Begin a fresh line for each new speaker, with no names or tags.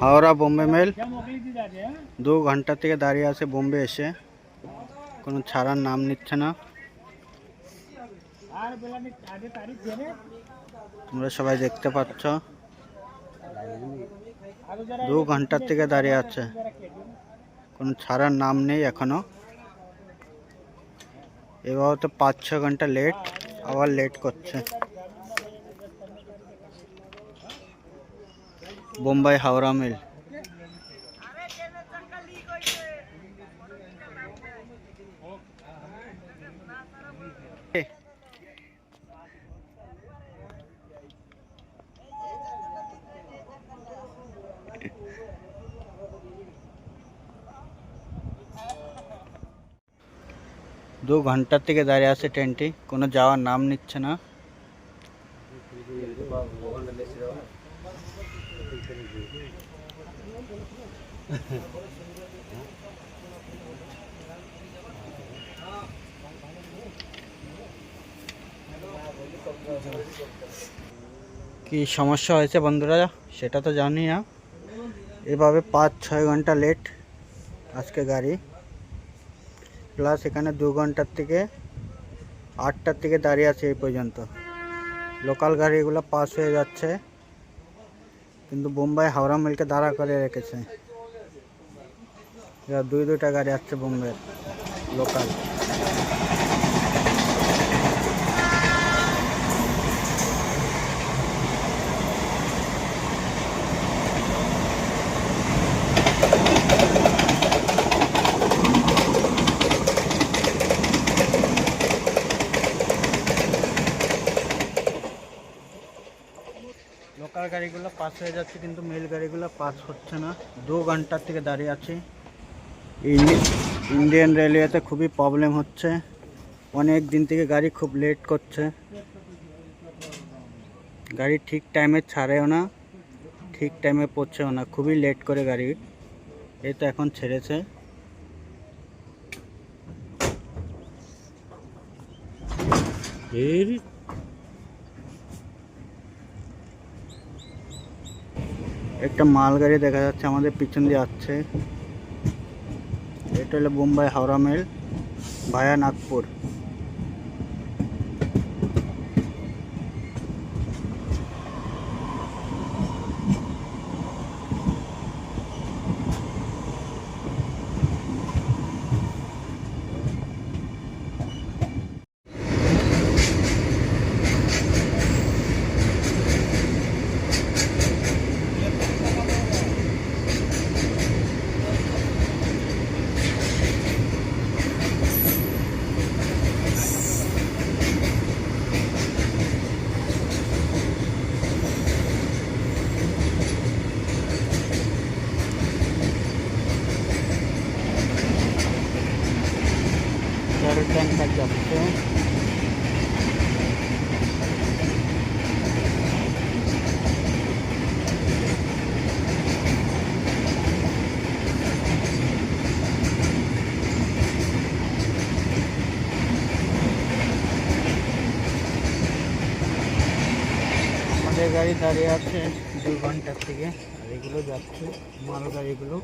Howrah Bombay mail 2 ঘন্টা থেকে দাঁড়িয়ে আছে বোম্বে এসে, কোনো ছাড়ার নাম নিচ্ছে না। তোমরা সবাই দেখতে পাচ্ছ 2 ঘন্টা থেকে দাঁড়িয়ে আছে, কোনো ছাড়ার নাম নেই এখনো। এবার তো 5-6 ঘন্টা লেট, আবার লেট করছে। বোম্বাই হাওড়া মেল। দু ঘন্টা থেকে দাঁড়িয়ে আছে ট্রেনটি, কোনো যাওয়ার নাম নিচ্ছে না। কি সমস্যা হয়েছে বন্ধুরা সেটা তো জানি না। এভাবে 5-6 ঘন্টা লেট আজকে গাড়ি, প্লাস এখানে 2 ঘন্টার থেকে 8টার থেকে দাঁড়িয়ে আছে এই পর্যন্ত। লোকাল গাড়িগুলো পাস হয়ে যাচ্ছে, কিন্তু বোম্বাই হাওড়া মেলকে দাঁড়া করে রেখেছে। দুইটা গাড়ি আসছে বোম্বের লোকাল। লোকাল গাড়িগুলো পাস হয়ে যাচ্ছে, কিন্তু মেল গাড়িগুলো পাস হচ্ছে না। 2 ঘন্টার থেকে দাঁড়িয়ে আছি। ইন্ডিয়ান রেলওয়েতে খুবই প্রবলেম হচ্ছে, অনেক দিন থেকে গাড়ি খুব লেট করছে। গাড়ি ঠিক টাইমে ছাড়েও না, ঠিক টাইমে পৌঁছেও না, খুবই লেট করে গাড়ি। এই তো এখন ছেড়েছে। একটা মালগাড়ি দেখা যাচ্ছে আমাদের পিছন দিয়ে আসছে। এটা হলো বোম্বাই হাওড়া মেল ভায়া নাগপুর। ট্যাঙ্কার যাচ্ছে। আমাদের গাড়ি দাঁড়িয়ে আছে 2 ঘন্টার থেকে, আর এগুলো যাচ্ছে মাল গাড়িগুলো।